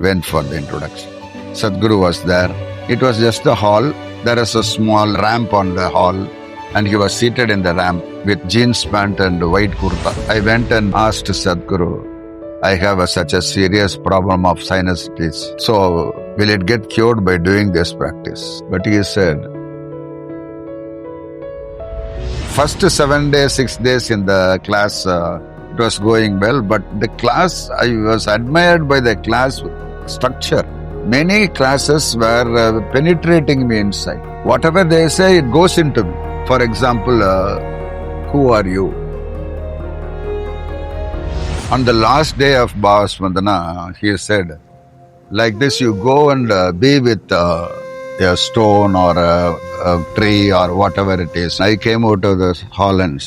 went for the introduction. Sadhguru was there. It was just a hall. There is a small ramp on the hall, and he was seated in the ramp with jeans pant and white kurta. I went and asked Sadhguru, I have such a serious problem of sinusitis. So, will it get cured by doing this practice? But he said, first 7 days, 6 days in the class, it was going well. But the class, I was admired by the class structure. Many classes were penetrating me inside. Whatever they say, it goes into me. For example, who are you? On the last day of Bhavaspandhana, he said, like this, you go and be with a stone or a tree or whatever it is. I came out of the hall and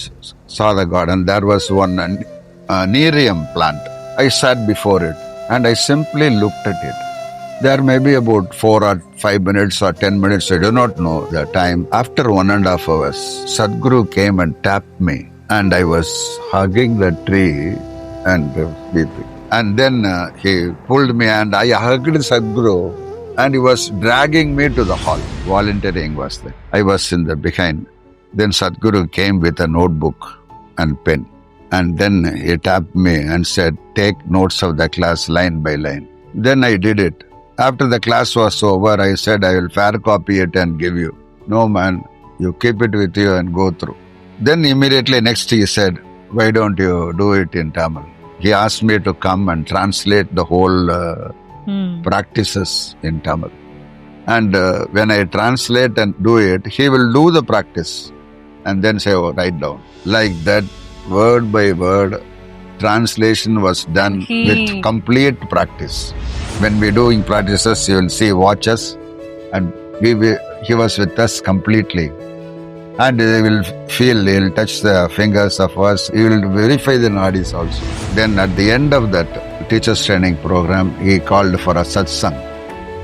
saw the garden. There was one nerium plant. I sat before it and I simply looked at it. There may be about 4 or 5 minutes or 10 minutes, I do not know the time. After 1.5 hours, Sadhguru came and tapped me and I was hugging the tree and weeping. And then he pulled me and I hugged Sadhguru and he was dragging me to the hall. Volunteering was there. I was in the behind. Then Sadhguru came with a notebook and pen. And then he tapped me and said, take notes of the class line by line. Then I did it. After the class was over, I said, I will fair copy it and give you. No man, you keep it with you and go through. Then immediately next he said, why don't you do it in Tamil? He asked me to come and translate the whole practices in Tamil. And when I translate and do it, he will do the practice and then say, oh, write down. Like that, word by word, translation was done with complete practice. When we're doing practices, you will see watches and he was with us completely. And they will feel, he will touch the fingers of us. He will verify the nadis also. Then at the end of that teacher's training program, he called for a satsang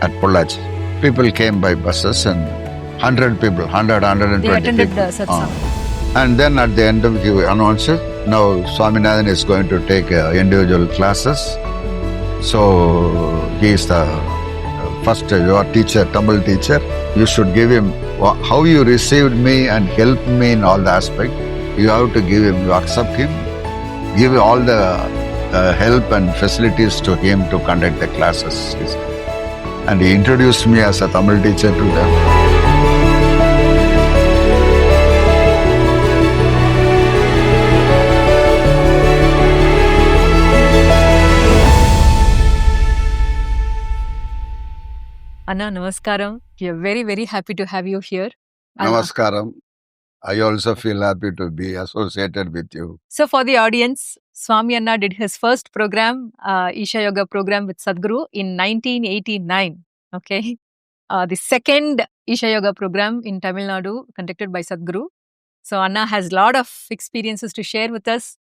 at Pollachi. People came by buses and 100 people, 120 they attended people. The satsang. And then at the end of it, he announced it. Now Swaminathan is going to take individual classes. So he is the first your teacher, Tamil teacher. You should give him how you received me and helped me in all the aspect. You have to give him, you accept him, give all the help and facilities to him to conduct the classes. And he introduced me as a Tamil teacher to them. Anna, namaskaram. We are very, very happy to have you here. Namaskaram. I also feel happy to be associated with you. So for the audience, Swami Anna did his first program, Isha Yoga program with Sadhguru in 1989. Okay. The second Isha Yoga program in Tamil Nadu conducted by Sadhguru. So Anna has a lot of experiences to share with us.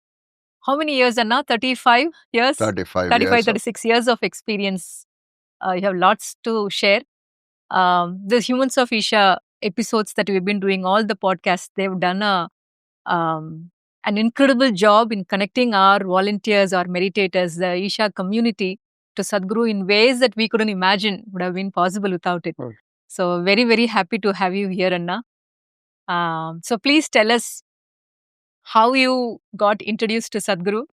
How many years, Anna? 35 years? 35 years. 36 years of experience. You have lots to share. The Humans of Isha episodes that we've been doing, all the podcasts, they've done an incredible job in connecting our volunteers, our meditators, the Isha community to Sadhguru in ways that we couldn't imagine would have been possible without it. Oh. So very, very happy to have you here, Anna. So please tell us how you got introduced to Sadhguru,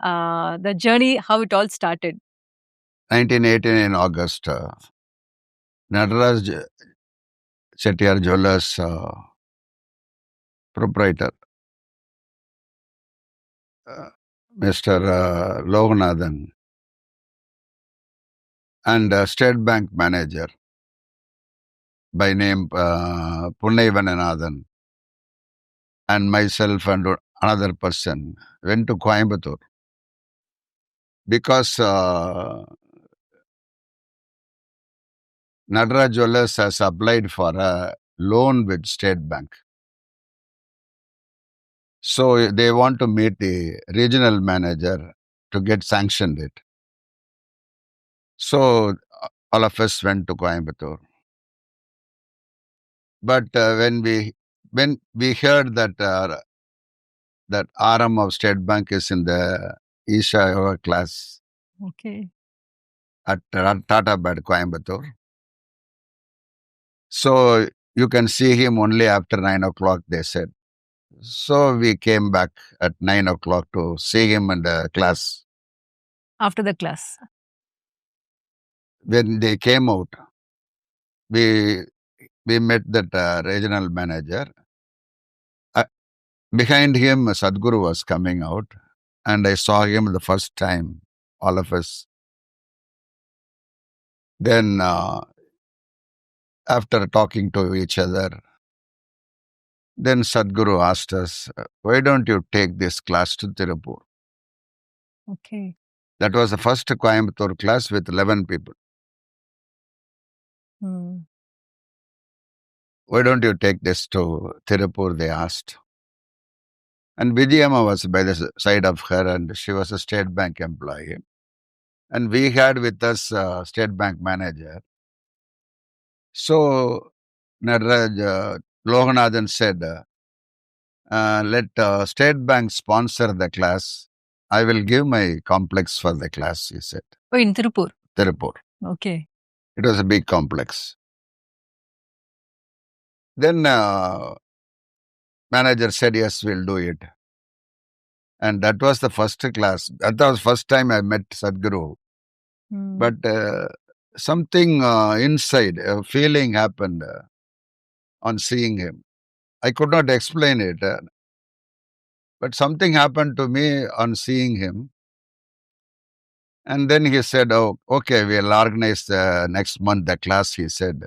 the journey, how it all started. 1918 in August, Nataraj Chettiar Jewellers proprietor, Mr. Loganathan, and State Bank manager by name Punnaivananathan, and myself and another person went to Coimbatore because Nataraj Jewellers has applied for a loan with State Bank. So they want to meet the regional manager to get sanctioned it. So all of us went to Coimbatore. But when we heard that that RM of State Bank is in the Isha Yoga class, okay, at Tata Bed, Coimbatore. So you can see him only after 9 o'clock, they said. So we came back at 9 o'clock to see him in the class. After the class. When they came out, we met that regional manager. Behind him, Sadhguru was coming out, and I saw him the first time, all of us. Then, after talking to each other, then Sadhguru asked us, why don't you take this class to Tirupur? Okay. That was the first Coimbatore class with 11 people. Hmm. Why don't you take this to Tirupur, they asked. And Vijayamma was by the side of her, and she was a State Bank employee. And we had with us State Bank manager. So Nadaraj, Loganathan said, let State Bank sponsor the class. I will give my complex for the class, he said. Oh, in Tirupur. Tirupur. Okay. It was a big complex. Then manager said, yes, we'll do it. And that was the first class. That was first time I met Sadhguru. Hmm. But something inside, a feeling happened on seeing him. I could not explain it. But something happened to me on seeing him. And then he said, oh, okay, we'll organize next month the class, he said.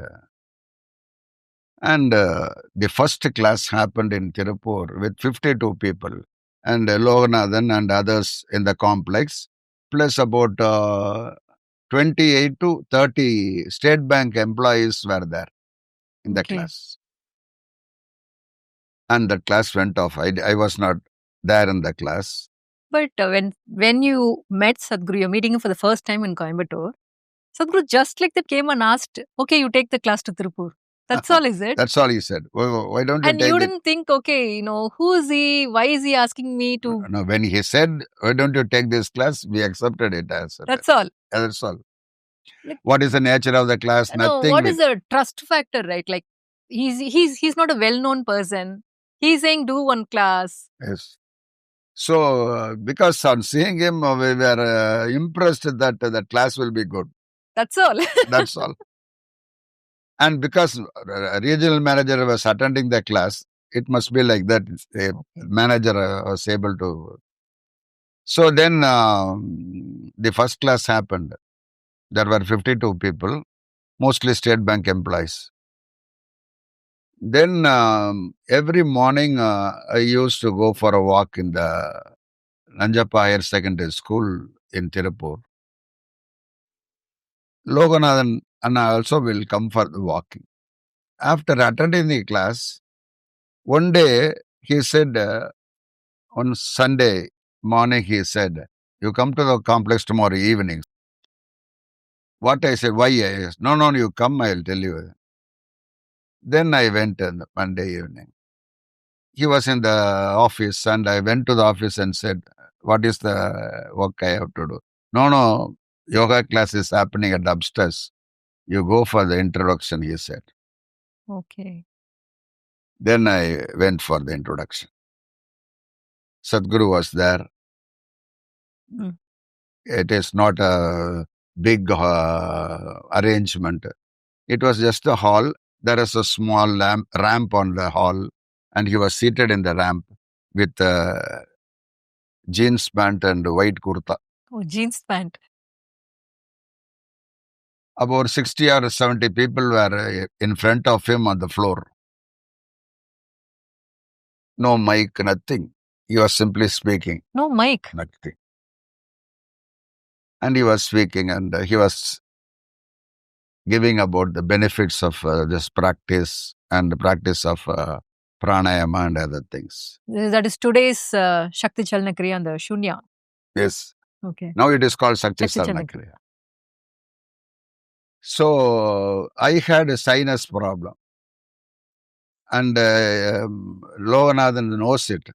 And the first class happened in Tirupur with 52 people. And Loganathan and others in the complex, plus about 28 to 30 State Bank employees were there in the Okay. class. And the class went off. I was not there in the class. But when you met Sadhguru, you're meeting him for the first time in Coimbatore, Sadhguru just like that came and asked, okay, you take the class to Tirupur. That's all, is it? That's all he said. Why don't you And take you it? didn't think, okay, who is he? Why is he asking me to? No, when he said, why don't you take this class? We accepted it as That's all. That's all. Like, what is the nature of the class? no, Nothing. what is the trust factor, right? Like he's not a well-known person. He's saying do one class. Yes. So, because on seeing him, we were impressed that the class will be good. That's all. That's all. And because regional manager was attending the class, it must be like that. A manager was able to. So then the first class happened. There were 52 people, mostly State Bank employees. Then every morning I used to go for a walk in the Nanjappa Higher Secondary School in Tirupur. Loganathan Anna also will come for the walking. After attending the class, one day he said, on Sunday morning, he said, you come to the complex tomorrow evening. What I said, why? No, you come, I'll tell you. Then I went on Monday evening. He was in the office and I went to the office and said, what is the work I have to do? No, yoga class is happening at upstairs. You go for the introduction, he said. Okay. Then I went for the introduction. Sadhguru was there. Mm. It is not a big arrangement. It was just a hall. There is a small ramp on the hall, and he was seated in the ramp with jeans pant and white kurta. Oh, jeans pant. About 60 or 70 people were in front of him on the floor. No mic, nothing. He was simply speaking. No mic. Nothing. And he was speaking and he was giving about the benefits of this practice and the practice of pranayama and other things. That is today's Shakti Chalana Kriya and the Shunya. Yes. Okay. Now it is called Shakti Shakti Chalana Chalana Kriya. So I had a sinus problem. And Loganathan knows it.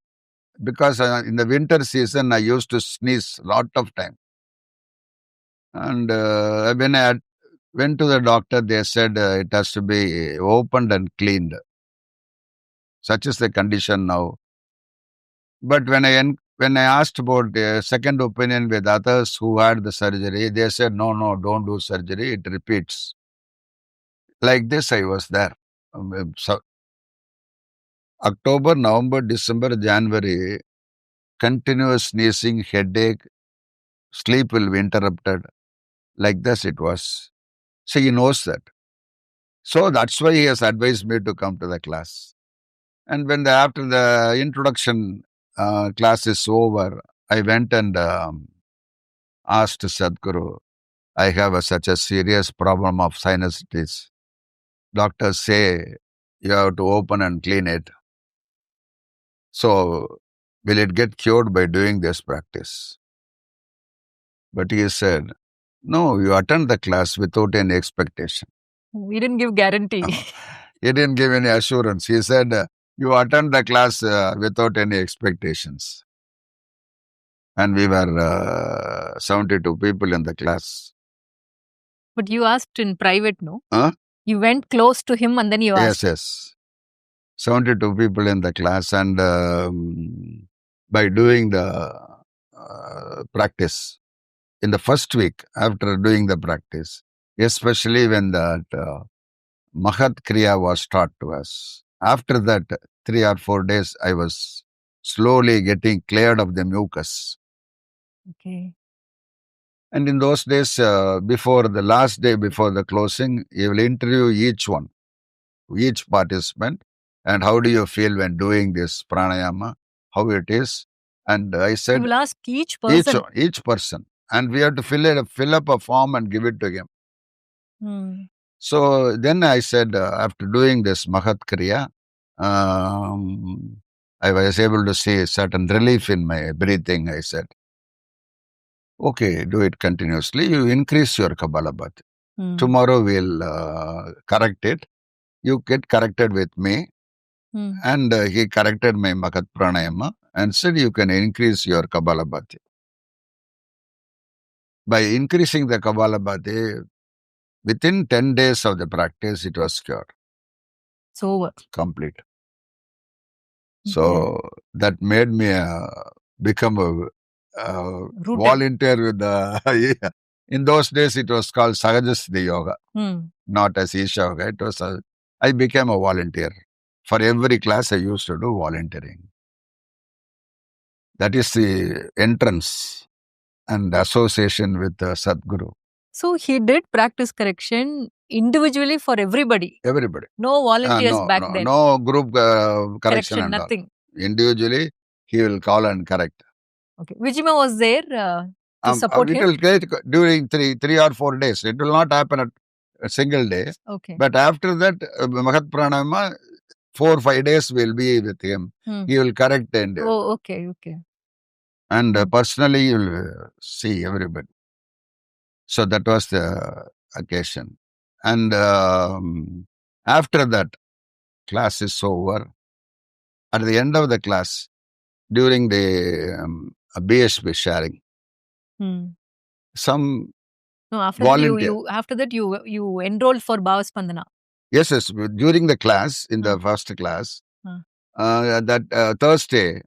Because in the winter season, I used to sneeze a lot of time. And when went to the doctor, they said it has to be opened and cleaned. Such is the condition now. But when I asked about second opinion with others who had the surgery, they said, no, no, don't do surgery. It repeats. Like this, I was there. So October, November, December, January, continuous sneezing, headache, sleep will be interrupted. Like this it was. So he knows that. So that's why he has advised me to come to the class. And when after the introduction class is over, I went and asked Sadhguru, I have such a serious problem of sinusitis. Doctors say you have to open and clean it. So will it get cured by doing this practice? But he said, no, you attend the class without any expectation. We didn't give guarantee. He didn't give any assurance. He said, you attend the class without any expectations. And we were 72 people in the class. But you asked in private, no? Huh? You went close to him and then you asked. Yes. 72 people in the class. And by doing the practice, in the first week after doing the practice, especially when that Mahat Kriya was taught to us. After that, 3 or 4 days, I was slowly getting cleared of the mucus. Okay. And in those days, before the last day, before the closing, you will interview each one, each participant, and how do you feel when doing this pranayama, how it is. And I said, You will ask each person. Each person. And we have to fill up a form and give it to him. So then I said, after doing this Mahat Kriya, I was able to see a certain relief in my breathing. I said, okay, do it continuously. You increase your Kabbalabhat. Tomorrow we'll correct it. You get corrected with me. And he corrected my Mahat Pranayama and said, you can increase your Kabbalabhat. By increasing the Kabbalabhat, within 10 days of the practice, it was cured. It's over. Complete. So that made me become a volunteer with the... In those days, it was called Sadhguru Yoga, not as Isha Yoga. It was I became a volunteer. For every class, I used to do volunteering. That is the entrance and association with Sadhguru. So he did practice correction individually for everybody. Everybody. No volunteers back then. No group correction and nothing. All. Individually, he will call and correct. Okay. Vijima was there to support him? It will take during 3 or 4 days. It will not happen at a single day. Okay. But after that, Mahat Pranayama, 4 or 5 days will be with him. He will correct and... Oh, okay. And personally, you will see everybody. So that was the occasion. And after that, class is over. At the end of the class, during the BSP sharing, some after volunteer. After that, you enrolled for Bhavaspandhana. Yes. During the class, in the first class, that Thursday,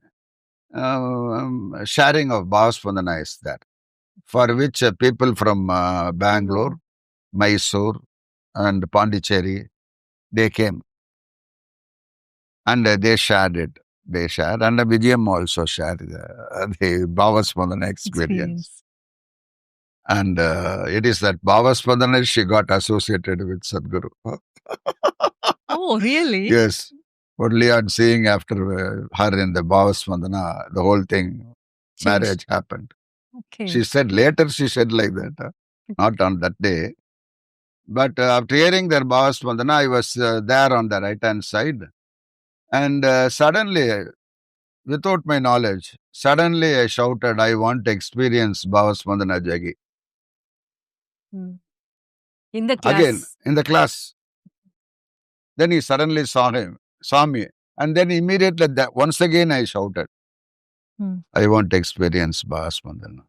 sharing of Bhavaspandhana is there, for which people from Bangalore, Mysore, and Pondicherry, they came. And they shared it. They shared. And Vijayam also shared the Bhavaspandhana experience. And it is that Bhavaspandhana she got associated with Sadhguru. Oh, really? Yes. Only on seeing after her in the Bhavaspandhana, the whole thing, marriage happened. Okay. She said like that, not on that day. But after hearing their Bhavaspandhana, I was there on the right-hand side. And suddenly, without my knowledge, I shouted, I want to experience Bhavaspandhana Jagi. In the class? Again, in the class. Then he suddenly saw me. And then immediately, once again I shouted, I want to experience Bhavaspandhana.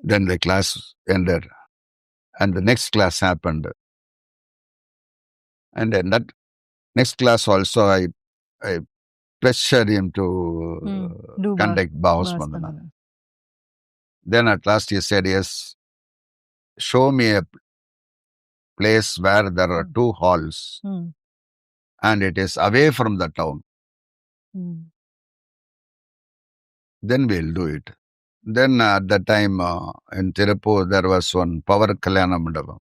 Then the class ended and the next class happened. And then that next class also, I pressured him to Do conduct Bhavaspandhana. Bhavaspandhana. Then at last he said, yes, show me a place where there are two halls and it is away from the town. Then we'll do it. Then at that time in Tirupur, there was one Power Kalyana Mandapam,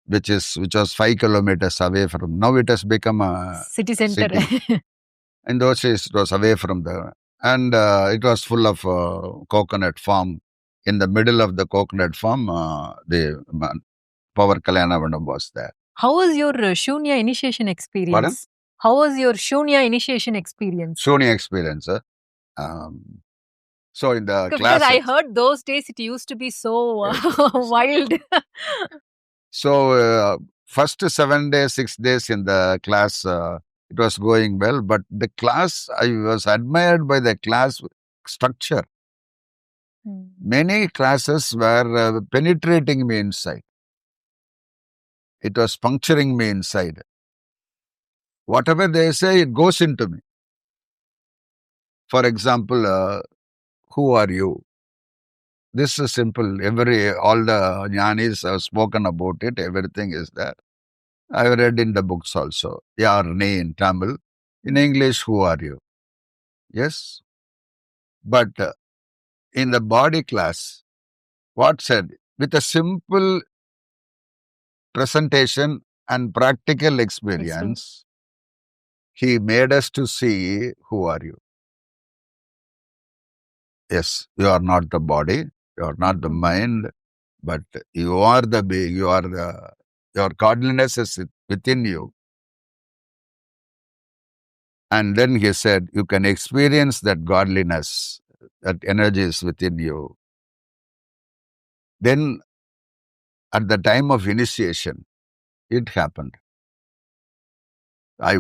which was 5 kilometers away from. Now it has become a city center. City. In those days, it was away from there. And it was full of coconut farm. In the middle of the coconut farm, the Power Kalyana Mandapam was there. How was your Shunya initiation experience? Pardon? How was your Shunya initiation experience? Shunya experience. So in the Because class, I heard those days it used to be so wild. So first 7 days, 6 days in the class, it was going well. But the class, I was admired by the class structure. Many classes were penetrating me inside. It was puncturing me inside. Whatever they say, it goes into me. For example, who are you? This is simple. All the jnanis have spoken about it. Everything is there. I've read in the books also. Yarni in Tamil. In English, who are you? Yes. But in the body class, what said? With a simple presentation and practical experience, he made us to see who are you. Yes, you are not the body, you are not the mind, but you are the being, your godliness is within you. And then he said, you can experience that godliness, that energy is within you. Then at the time of initiation, it happened. I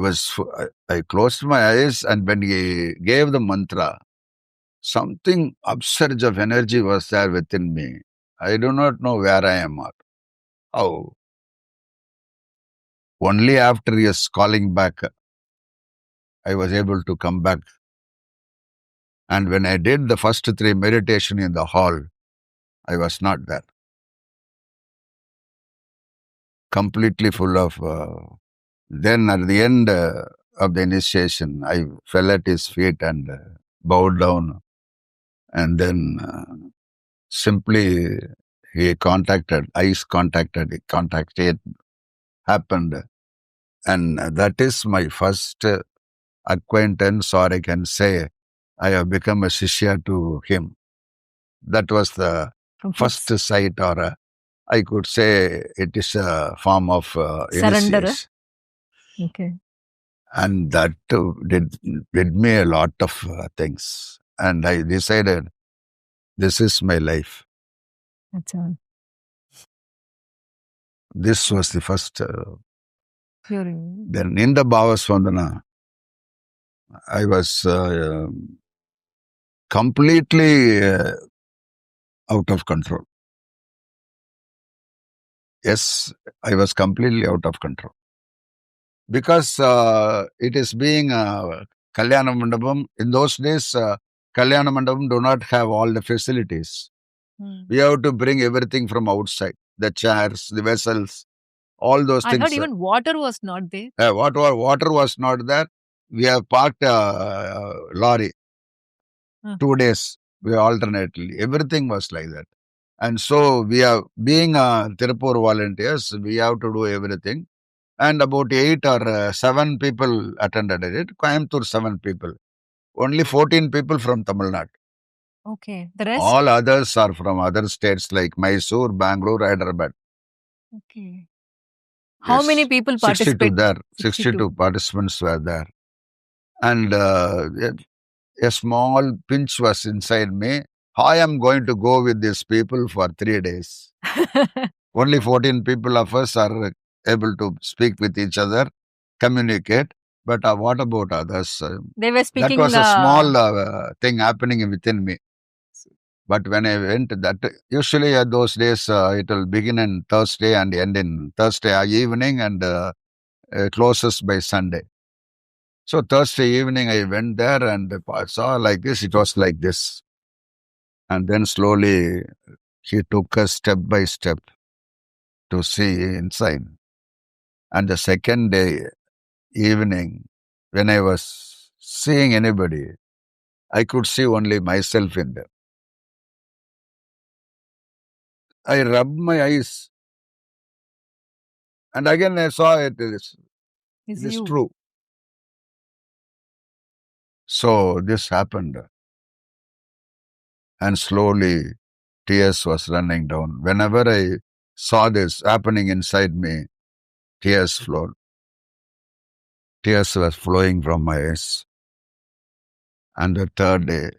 closed my eyes, and when he gave the mantra, something upsurge of energy was there within me. I do not know where I am or how. Only after his calling back, I was able to come back. And when I did the first 3 meditation in the hall, I was not there. Completely full of... then at the end of the initiation, I fell at his feet and bowed down. And then simply he contacted, happened. And that is my first acquaintance, or I can say I have become a shishya to him. That was the first sight, or I could say it is a form of surrender. initiation. Okay. And that did me a lot of things. And I decided, this is my life. That's all. This was the first. Then in the Bhavaspandhana, I was completely out of control. Yes, I was completely out of control. Because it is being a Kalyana Mandapam. In those days, Kalyana Mandapam do not have all the facilities. We have to bring everything from outside. The chairs, the vessels, all those things. I heard even water was not there. Water was not there. We have parked a lorry. 2 days, we alternately. Everything was like that. And so we are being Tirupur volunteers, we have to do everything. And about 8 or 7 people attended it. Coimbatore 7 people. Only 14 people from Tamil Nadu. Okay. The rest? All others are from other states like Mysore, Bangalore, Hyderabad. Okay. How many people 62 participated? there. 62 participants were there. And a small pinch was inside me. I am going to go with these people for 3 days. Only 14 people of us are able to speak with each other, communicate. But what about others? They were speaking. That was a small thing happening within me. But when I went, that usually those days it will begin on Thursday and end in Thursday evening and closes by Sunday. So Thursday evening I went there and I saw like this. It was like this, and then slowly he took us step by step to see inside. And the second day evening, when I was seeing anybody, I could see only myself in them. I rubbed my eyes, and again I saw it. It is you. true. So this happened, and slowly tears was running down. Whenever I saw this happening inside me, tears flowed. Tears were flowing from my eyes. And the third day,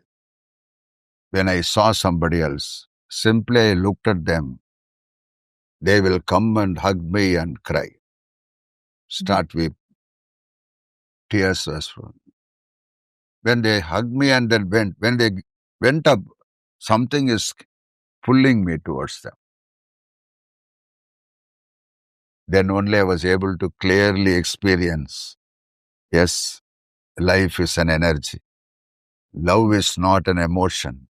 when I saw somebody else, simply I looked at them. They will come and hug me and cry. Start with tears was flowing. When they hugged me and then went, when they went up, something is pulling me towards them. Then only I was able to clearly experience, yes, life is an energy. Love is not an emotion.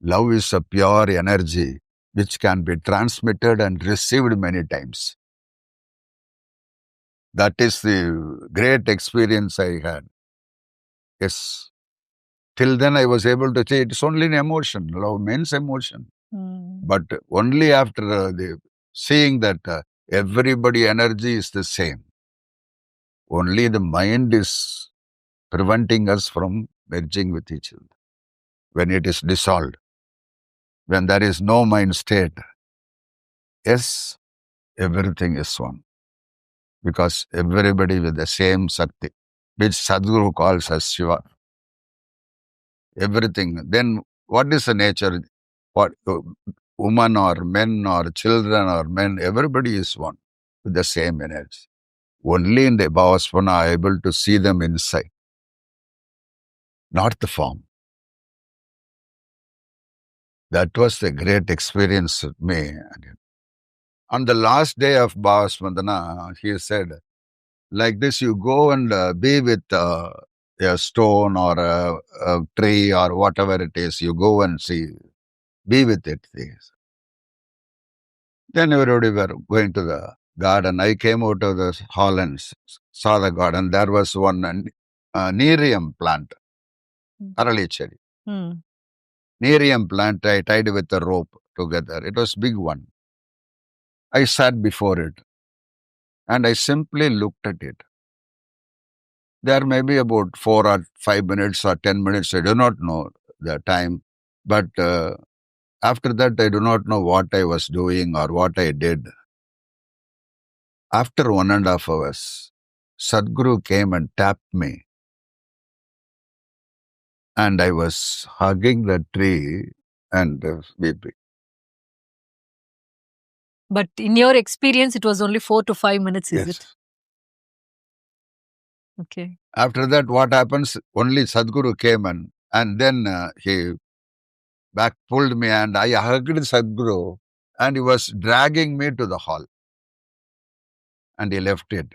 Love is a pure energy which can be transmitted and received many times. That is the great experience I had. Yes. Till then I was able to say it's only an emotion. Love means emotion. But only after seeing that everybody energy is the same. Only the mind is preventing us from merging with each other. When it is dissolved, when there is no mind state, yes, everything is one. Because everybody with the same Sakti, which Sadhguru calls as Shiva. Everything. Then what is the nature? What woman or men or children or men, everybody is one with the same energy. Only in the Bhavaspandhana are able to see them inside, not the form. That was the great experience with me. On the last day of Bhavaspandhana, he said, like this, you go and be with a stone or a tree or whatever it is, you go and see, be with it. Then everybody were going to the garden. I came out of the hall and saw the garden. There was one nerium plant, arali cherry. Nerium plant I tied with a rope together. It was big one. I sat before it and I simply looked at it. There may be about 4 or 5 minutes or 10 minutes. I do not know the time. But after that, I do not know what I was doing or what I did. After 1.5 hours, Sadhguru came and tapped me. And I was hugging the tree and weeping. But in your experience, it was only 4 to 5 minutes, is it? Okay. After that, what happens? Only Sadhguru came and then he back pulled me and I hugged Sadhguru and he was dragging me to the hall. And he left it.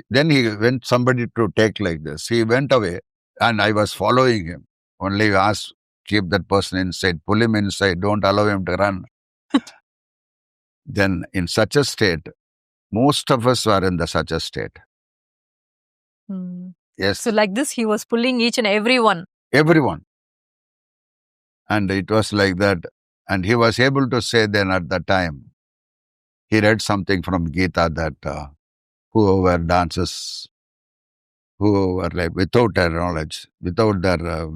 Then he went somebody to take like this. He went away and I was following him. Only asked, keep that person inside, pull him inside, don't allow him to run. Then in such a state, most of us were in such a state. Yes. So like this, he was pulling each and everyone. Everyone. And it was like that. And he was able to say then at the time, he read something from Gita that whoever dances, whoever like without their knowledge, without their,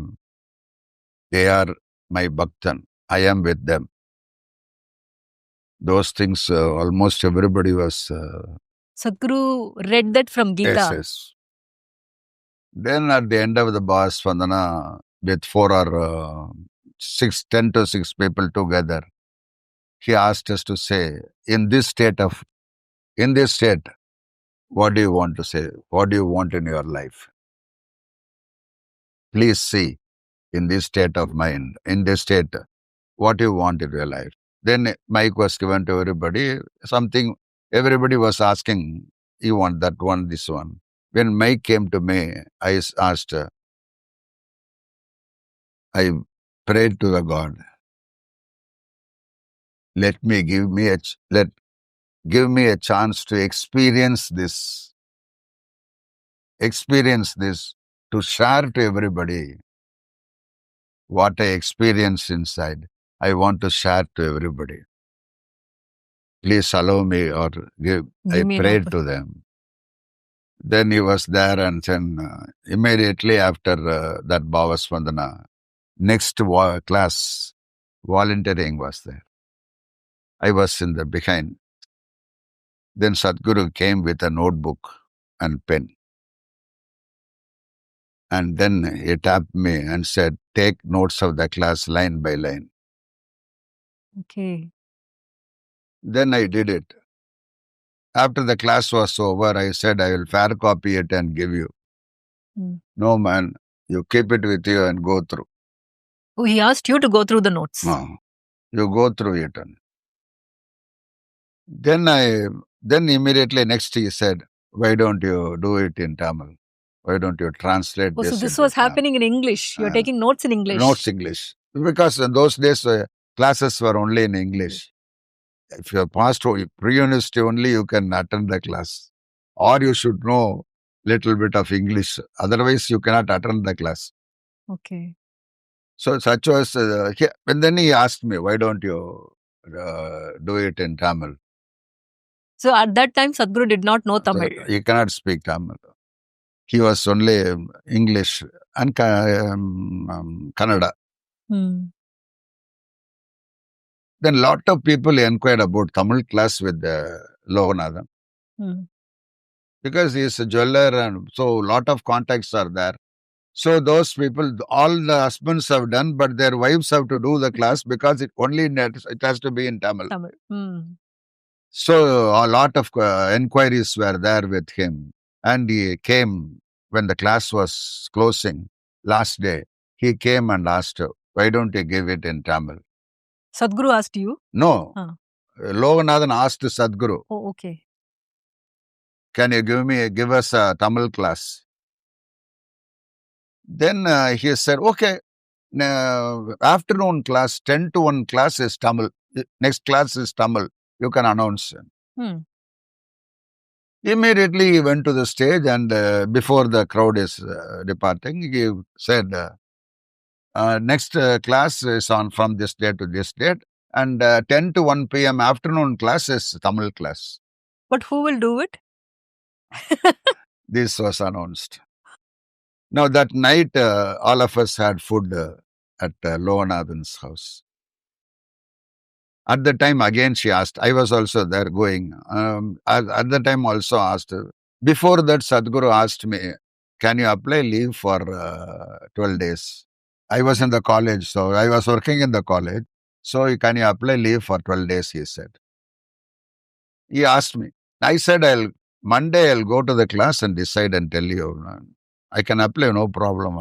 they are my bhaktan. I am with them. Those things, almost everybody was. Sadhguru read that from Gita. Yes. Then at the end of the Bhavaspandhana, with 4 or 6, 10 to 6 people together, he asked us to say, in this state, what do you want to say? What do you want in your life? Please see. in this state of mind, in this state, what you want in your life. Then mic was given to everybody. Something everybody was asking, you want that one, this one. When mic came to me, I asked, I prayed to the God, let me give me a chance to experience this, to share to everybody what I experienced inside. I want to share to everybody. Please allow me, or I me an prayed to them. Then he was there, and then immediately after that Bhavaspandhana, next class, volunteering was there. I was in the behind. Then Sadhguru came with a notebook and pen. And then he tapped me and said, take notes of the class line by line. Okay. Then I did it. After the class was over, I said, I will fair copy it and give you. No, man, you keep it with you and go through. Oh, he asked you to go through the notes. No, you go through it. Then immediately next he said, why don't you do it in Tamil? Why don't you translate this? So this into was Tamil? happening in English. You're taking notes in English. Notes English. Because in those days, classes were only in English. If you're past pre-university only, you can attend the class. Or you should know little bit of English. Otherwise, you cannot attend the class. Okay. So such was, and then he asked me, why don't you do it in Tamil? So at that time, Sadhguru did not know Tamil. He cannot speak Tamil. He was only English and Kannada. Then lot of people inquired about Tamil class with Loganathan. Because he is a jeweler, and so lot of contacts are there. So those people, all the husbands have done, but their wives have to do the class because it has to be in Tamil. So a lot of inquiries were there with him. And he came when the class was closing, last day. He came and asked, why don't you give it in Tamil? Sadhguru asked you? No. Loganathan asked Sadhguru. Oh, okay. Can you give us a Tamil class? Then he said, okay, afternoon class, 10 to 1 class is Tamil. Next class is Tamil. You can announce. Immediately he went to the stage, and before the crowd is departing, he said, next class is on from this date to this date, and 10 to 1 p.m. afternoon class is Tamil class. But who will do it? This was announced. Now that night, all of us had food at Loganathan's house. At the time, again, she asked, I was also there going. At the time, also asked, before that, Sadhguru asked me, can you apply leave for 12 days? I was in the college, so I was working in the college. So, can you apply leave for 12 days, he said. He asked me. I said, Monday, I'll go to the class and decide and tell you. I can apply, no problem.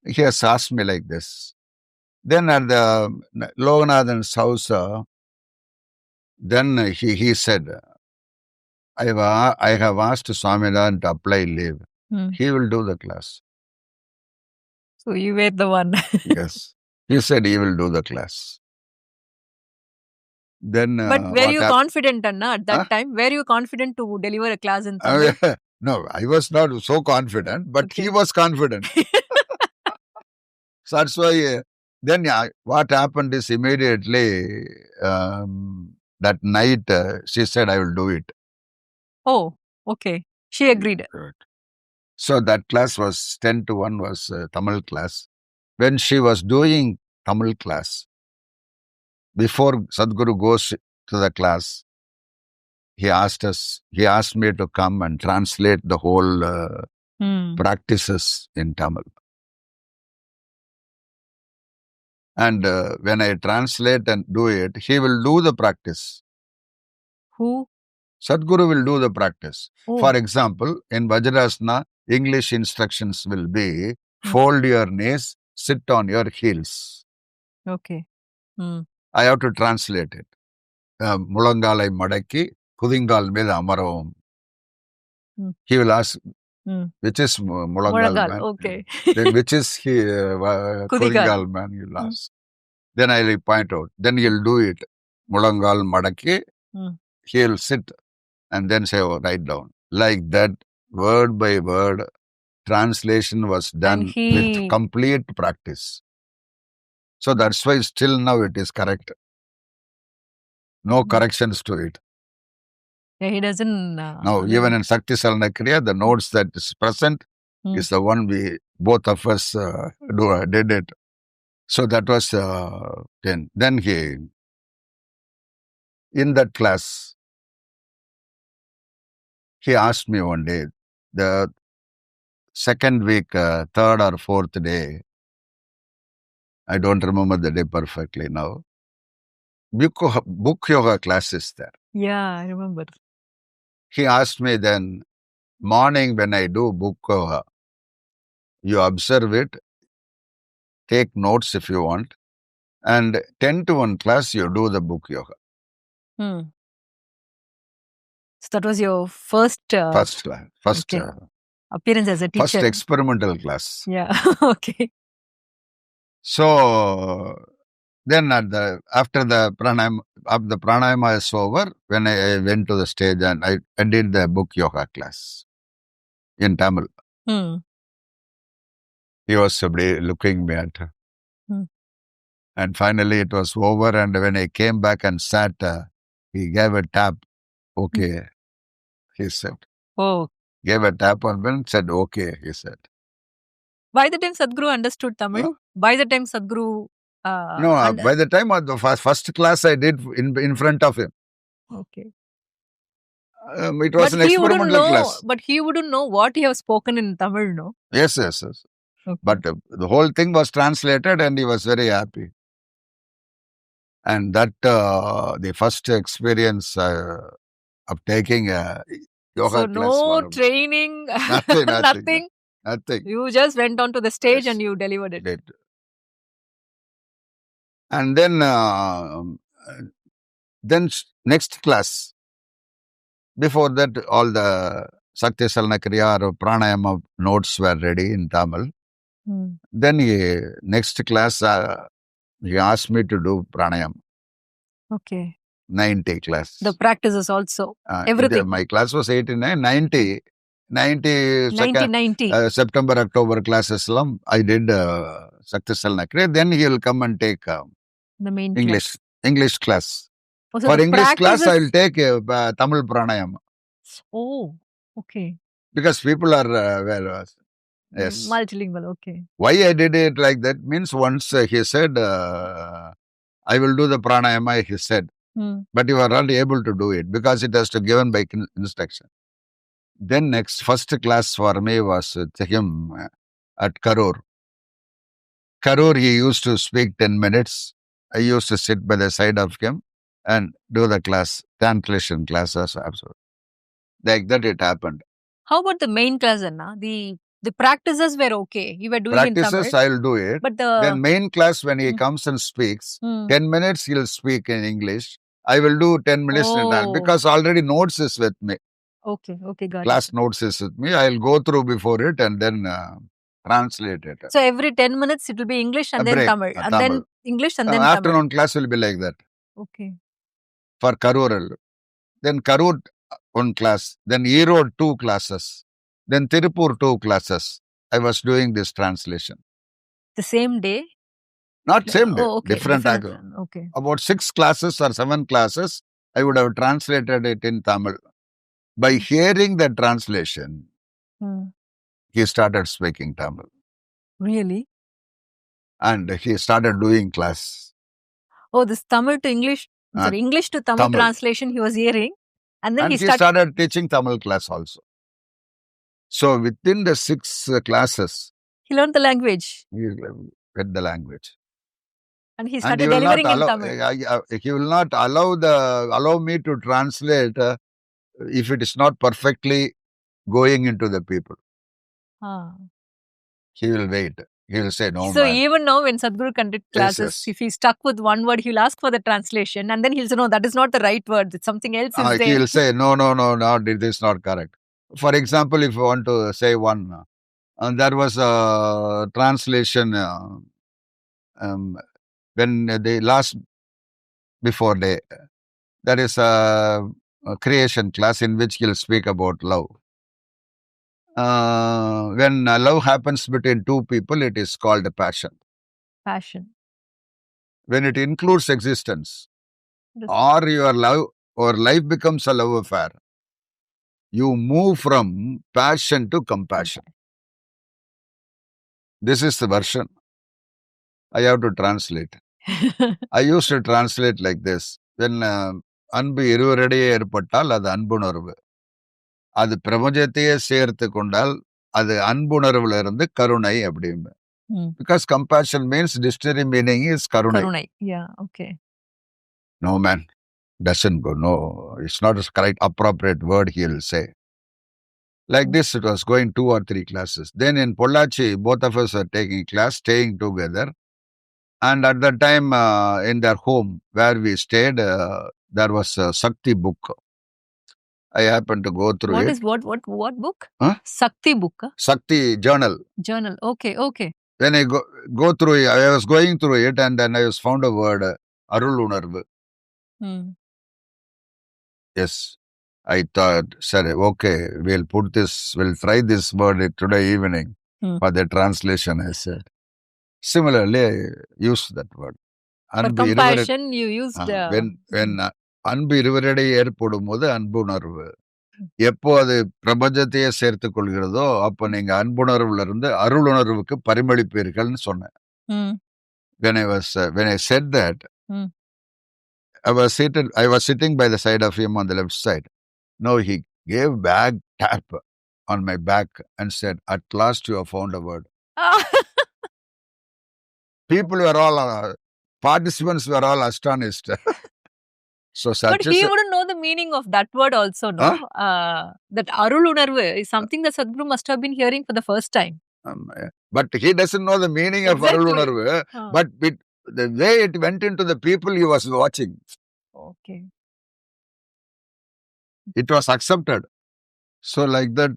He has asked me like this. Then at the Loganathan's house, then he said, I have asked Swaminathan to apply leave. He will do the class. So you were the one. Yes. He said he will do the class. Then, but were you confident, Anna, at that time? Were you confident to deliver a class in Tamil? No, I was not so confident, but he was confident. So that's why, then what happened is immediately that night, she said, I will do it. Oh, okay. She agreed. So that class was 10 to 1 was Tamil class. When she was doing Tamil class, before Sadhguru goes to the class, he asked me to come and translate the whole practices in Tamil. And when I translate and do it, he will do the practice. Who? Sadhguru will do the practice. Oh. For example, in Vajrasana, English instructions will be, fold your knees, sit on your heels. Okay. I have to translate it. முழங்காலை மடக்கி குதிங்கால் மீது அமரவும். He will ask, which is முழங்கால் man? Okay. Then which is குதிங்கால் man? He'll ask. Then I will point out. Then he'll do it. முழங்கால் மடக்கி, he'll sit and then say, oh, write down. Like that, word by word, translation was done with complete practice. So that's why still now it is correct. No corrections to it. Yeah, he doesn't. Now, even in Sakti Salanakriya, the notes that is present is the one we, both of us did it. So that was 10. Then he, in that class, he asked me one day, the second week, third or fourth day, I don't remember the day perfectly now. Book yoga class is there. Yeah, I remember. He asked me then, morning when I do book yoga, you observe it, take notes if you want, and 10 to 1 class you do the book yoga. So that was your first First appearance as a teacher. First experimental class. Yeah. Okay. So then after the pranayama is over, when I went to the stage and I did the book yoga class in Tamil. He was looking me at. And finally it was over, and when I came back and sat, he gave a tap. Okay, he said. Oh. Gave a tap on me and said, okay, he said. By the time Sadhguru understood Tamil? By the time Sadhguru... no, by the time of the first class I did in front of him. Okay. It was an experimental class. But he wouldn't know what he has spoken in Tamil, no? Yes. Okay. But the whole thing was translated and he was very happy. And that the first experience of taking a yoga class. So no training, nothing. You just went onto the stage and you delivered it. Did. And then next class, before that, all the Sakti Salanakriya or Pranayama notes were ready in Tamil. Then next class, he asked me to do Pranayama. Okay. 90 class. The practices also. Everything. My class was 89, 90 September, October classes. I did Sakti Salanakriya. Then he will come and take the main English class. Oh, so for English class, I will take Tamil Pranayama. Oh, okay. Because people are yes, multilingual. Okay. Why I did it like that means once he said, I will do the Pranayama, he said. But you are not able to do it because it has to be given by instruction. Then first class for me was with him at Karur. Karur, he used to speak 10 minutes. I used to sit by the side of him and do the class, translation classes. Absolutely. Like that it happened. How about the main class, Anna? The practices were okay. You were doing practices, in Tamil. I'll do it. But then main class, when he comes and speaks, 10 minutes he'll speak in English. I will do 10 minutes in that because already notes is with me. Okay, got class it. Notes is with me. I'll go through before it and then translate it. So every 10 minutes it will be English and then Tamil. And then English and then afternoon Tamil. class will be like that. Okay. For Karur. Then Karur 1 class. Then Erode 2 classes. Then Tirupur 2 classes. I was doing this translation. The same day? Not same day. Okay. Different. Okay. About 6 classes or 7 classes, I would have translated it in Tamil. By hearing the translation, he started speaking Tamil. Really? And he started doing class. Oh, this Tamil to English, English to Tamil translation he was hearing. And then he started teaching Tamil class also. So within the 6 classes, he learned the language. He read the language. And he started delivering in Tamil. He will not allow me to translate if it is not perfectly going into the people. He will wait. He will say, no, So man. even now when Sadhguru conduct Yes, classes, yes. if he's stuck with one word, he'll ask for the translation and then he'll say, no, that is not the right word. It's something else is He there. will say, no, this is not correct. For example, if you want to say one, there was a translation when the last before day, there is a creation class in which he'll speak about love. When love happens between two people, it is called a passion. Passion. When it includes existence, Yes. or your love or life becomes a love affair, you move from passion to compassion. This is the version. I have to translate. I used to translate like this. When அன்பு இருவரிடையே ஏற்பட்டால் அது அன்புணர்வு. அது பிரபஞ்சத்தையே சேர்த்து கொண்டால் அது அன்புணர்வுல இருந்து கருணை அப்படின்னு. Because compassion means dictionary meaning is karunai. Karunai. Yeah, okay. No, man. Doesn't go. No, it's not a correct, appropriate word he'll say. Like this, it was going 2 or 3 classes. Then in Pollachi, both of us were taking class, staying together. And at that time, in their home where we stayed, there was a Sakti book. I happened to go through What it. is what book? Huh? Sakti book. Huh? Sakti journal. Journal. Okay, okay. When I go through it, I was going through it, and then I was found a word, Arulunarvu. Yes. I thought, sir, okay, we'll try this word today evening for the translation, I said. Similarly, I used that word. For compassion, you used... when அன்பு இருவரிடையே ஏற்படும் போது அன்புணர்வு. எப்போ அது பிரபஞ்சத்தையே சேர்த்துக் கொள்கிறதோ அப்போ நீங்க அன்புணர்வுல இருந்து அருளுணர்வுக்கு பரிமளிப்பீர்கள்னு சொன்னேன். When I said that, I was sitting by the side of him on the left side. No, he gave back tap on my back and said, at last you have found a word. People were all, participants were all astonished. So but he wouldn't know the meaning of that word also, no? That Arulunarvu is something that Sadhguru must have been hearing for the first time. But he doesn't know the meaning of Arulunarvu. But the way it went into the people he was watching. Okay. It was accepted. So like that,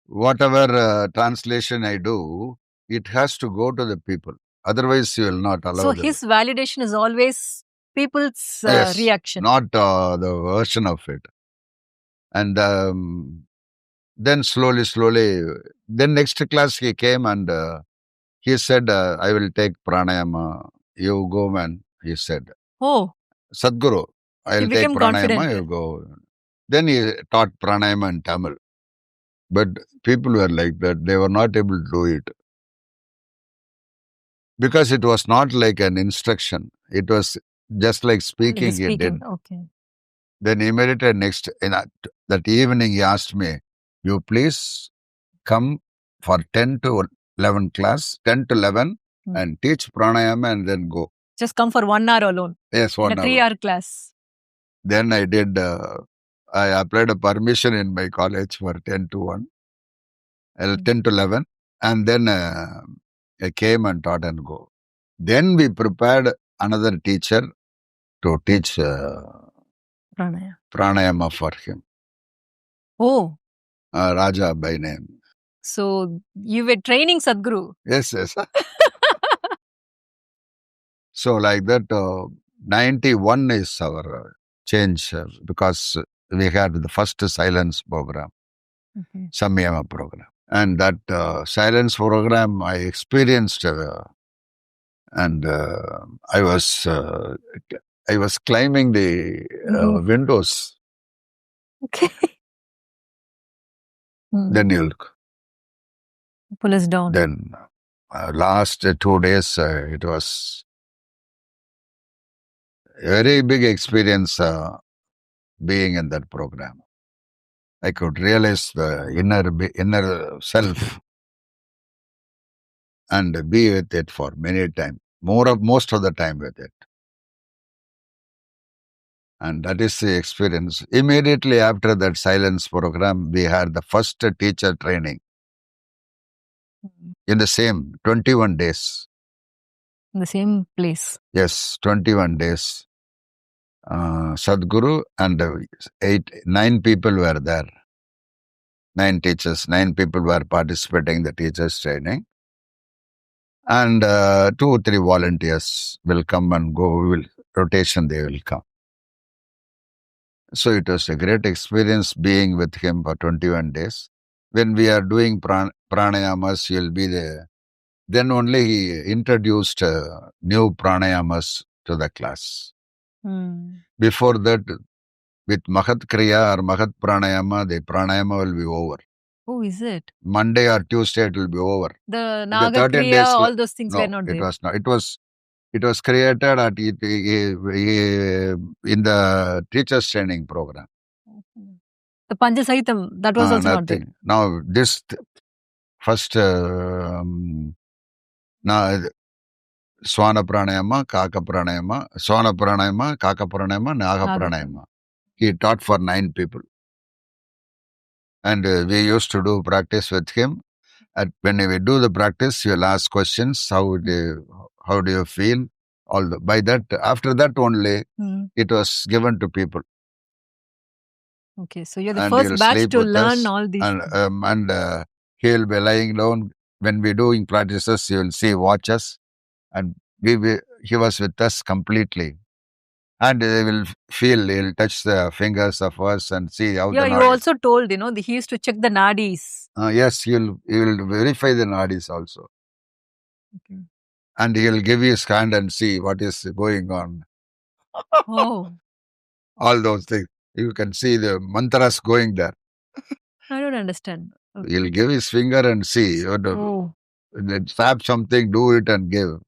whatever translation I do, it has to go to the people. Otherwise, you will not allow. So his validation is always people's reaction. Not the version of it. And then slowly, then next class he came and he said, I will take pranayama. You go, man, he said. Oh. Sadhguru, I will take pranayama, you go. Then he taught pranayama in Tamil. But people were like that. They were not able to do it. Because it was not like an instruction. It was just like speaking. He did. Okay. Then immediately next, that evening he asked me, you please come for 10 to 11 class, 10 to 11 and teach pranayama and then go. Just come for 1 hour alone. Yes, 1 hour. A 3-hour class. Then I did, I applied a permission in my college for 10 to 1, 10 to 11. And then I came and taught and go. Then we prepared another teacher to teach pranayama for him. Oh. Raja by name. So you were training Sadhguru. Yes. So like that, 91 is our change because we had the first silence program, Samyama program. And that silence program I experienced and I was climbing the windows. Okay. Then you'll pull us down. Then last 2 days it was a very big experience being in that program. I could realize the inner self and be with it for many times, most of the time with it. And that is the experience. Immediately after that silence program, we had the first teacher training. in the same 21 days. In the same place. Yes, 21 days. Sadhguru and 9 people were there. 9 teachers, 9 people were participating in the teachers training. And 2 or 3 volunteers will come and go, rotation they will come. So it was a great experience being with him for 21 days. When we are doing pranayamas, he'll be there. Then only he introduced new pranayamas to the class. Before that, with Mahat Kriya or Mahat Pranayama, the pranayama will be over. Oh, is it? Monday or Tuesday it will be over. The Naga Kriya, all those things were not there. It was not. It was created at in the teachers training program. The Panchasahitam, that was also not there. Now this first Swana Pranayama, Kaka Pranayama, Swana Pranayama, Kaka Pranayama, Naga Pranayama. He taught for 9 people. And we used to do practice with him. When we do the practice, you'll ask questions. How do you feel? After that only, it was given to people. Okay, so you're the first batch to learn all these. And he'll be lying down. When we're doing practices, you'll watch us. And he was with us completely. And they will feel, he'll touch the fingers of us and see how the nadis. You also told, he used to check the nadis. Yes, he will verify the nadis also. Okay. And he'll give his hand and see what is going on. Oh. All those things. You can see the mantras going there. I don't understand. Okay. He'll give his finger and see. Tap something, do it and give.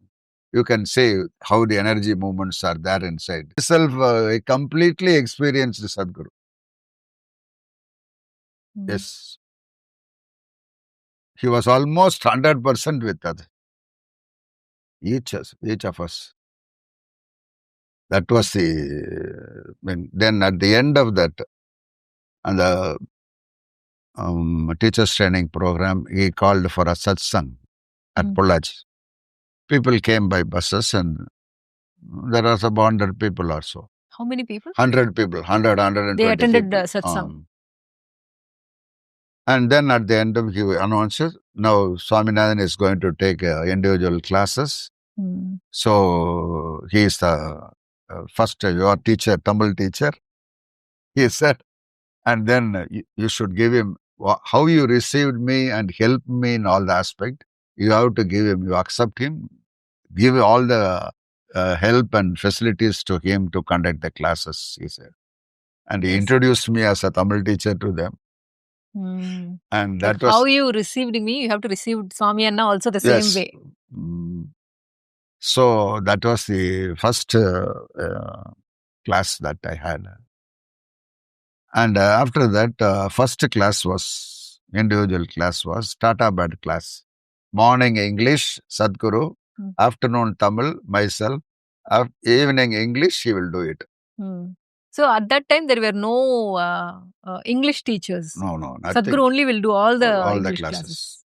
You can say how the energy movements are there inside. Myself, I completely experienced the Sadhguru. Yes. He was almost 100% with us. Each of us. That was then at the end of that, and the teachers training program, he called for a satsang at Pollachi. People came by buses and there was about 100 people or so. How many people? 100 people, 120 They attended people. satsang. And then at the end of he announced, now Swaminathan is going to take individual classes. So he is the first your teacher, Tamil teacher. He said, and then you should give him how you received me and helped me in all the aspect. You have to give him, you accept him, give all the help and facilities to him to conduct the classes, he said. And he introduced me as a Tamil teacher to them. And that was how you received me, you have to receive Swami Anna also the same way. So that was the first class that I had. And after that, first class was, individual class was Tata Bed class. Morning English, Sadhguru. Afternoon Tamil, myself. Evening English, he will do it. So at that time, there were no English teachers. No, nothing. Sadhguru only will do all the classes.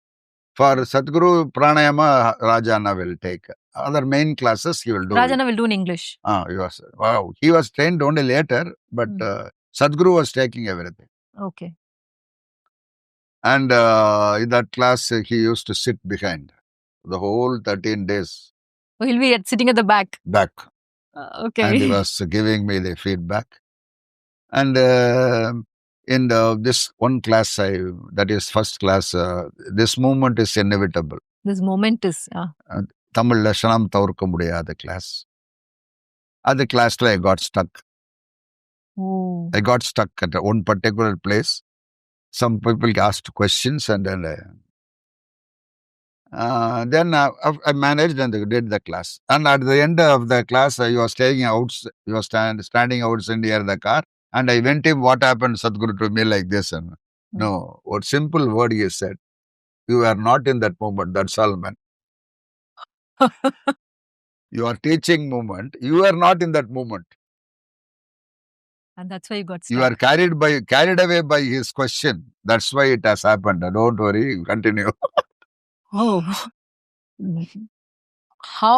For Sadhguru, Pranayama, Rajana will take. Other main classes, he will do. Rajana will do in English. He was trained only later, but Sadhguru was taking everything. Okay. And in that class, he used to sit behind the whole 13 days. Oh, he'll be sitting at the back. Okay. And he was giving me the feedback. And in this one class, that is first class, this movement is inevitable. This moment is... Tamil Lashanam Taurka Mudiyada class. At the class, I got stuck. Oh. I got stuck at one particular place. Some people asked questions and then I managed and did the class. And at the end of the class, I was standing outside near the car. And I went him, what happened, Sadhguru, to me like this? And no, what simple word he said. You are not in that moment. That's all, man. You are teaching moment. You are not in that moment. And that's why you got stuck. You are carried away by his question. That's why it has happened. Don't worry, continue. Oh.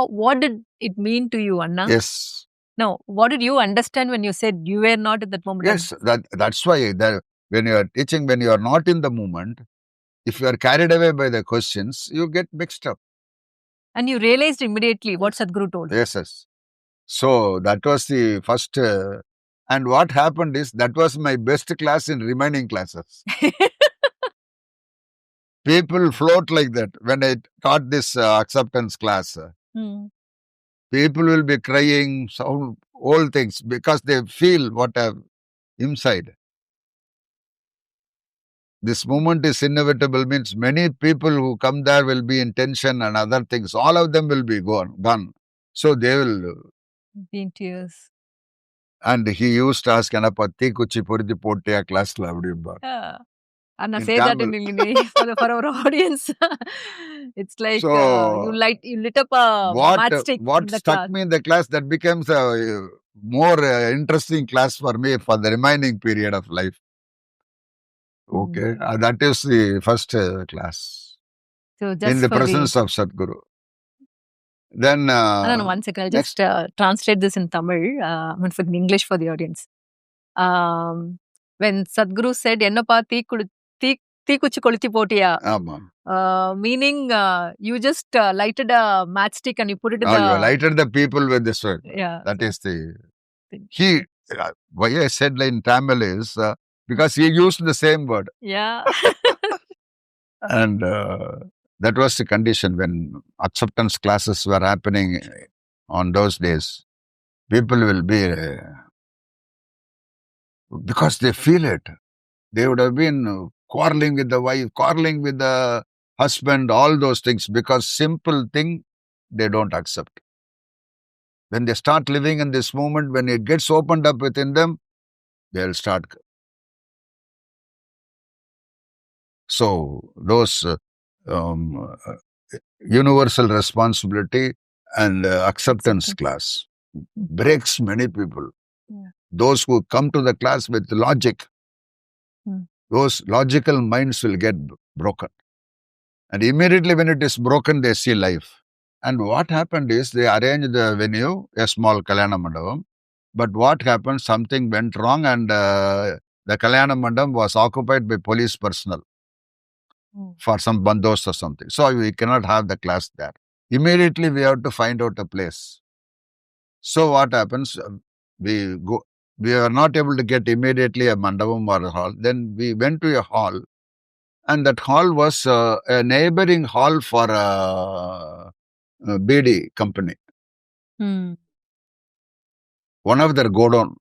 What did it mean to you, Anna? Yes. No, what did you understand when you said you were not at that moment? Yes, that's why when you are teaching, when you are not in the moment, if you are carried away by the questions, you get mixed up. And you realized immediately what Sadhguru told. Yes, yes. So that was the first. And what happened is that was my best class in remaining classes. People float like that. When I taught this acceptance class, people will be crying, so all things, because they feel what I've inside. This moment is inevitable, means many people who come there will be in tension and other things. All of them will be gone. So they will be in tears. And he used to ask, Anapati Kuchi Puriti Pottiya class Lavdi. Anna, say that in for our audience. It's like So, you lit up a matchstick. What stuck class. me in the class, that becomes a more interesting class for me for the remaining period of life. Okay, that is the first class. So just in the presence of Sadhguru. Then no, 1 second. I'll just translate this in Tamil. In English for the audience. When Sadhguru said, "Ennappa தீக்குச்சி கொளுத்தி போட்டியா?" Meaning you just lighted a matchstick and you put it in you lighted the people with this one. Yeah. That is the... why I said in Tamil is because he used the same word. Yeah. And that was the condition when acceptance classes were happening on those days. People will be... because they feel it. They would have been quarreling with the wife, quarreling with the husband, all those things, because simple thing they don't accept. When they start living in this moment, when it gets opened up within them, they'll start. So those universal responsibility and acceptance class breaks many people. Yeah. Those who come to the class with logic, those logical minds will get broken. And immediately when it is broken, they see life. And what happened is they arranged the venue, a small Kalyana Mandapam. But what happened, something went wrong and the Kalyana Mandapam was occupied by police personnel for some bandos or something. So we cannot have the class there. Immediately we have to find out a place. So what happens, we are not able to get immediately a Mandapam or a hall. Then we went to a hall. And that hall was a neighboring hall for a BD company. One of their godown.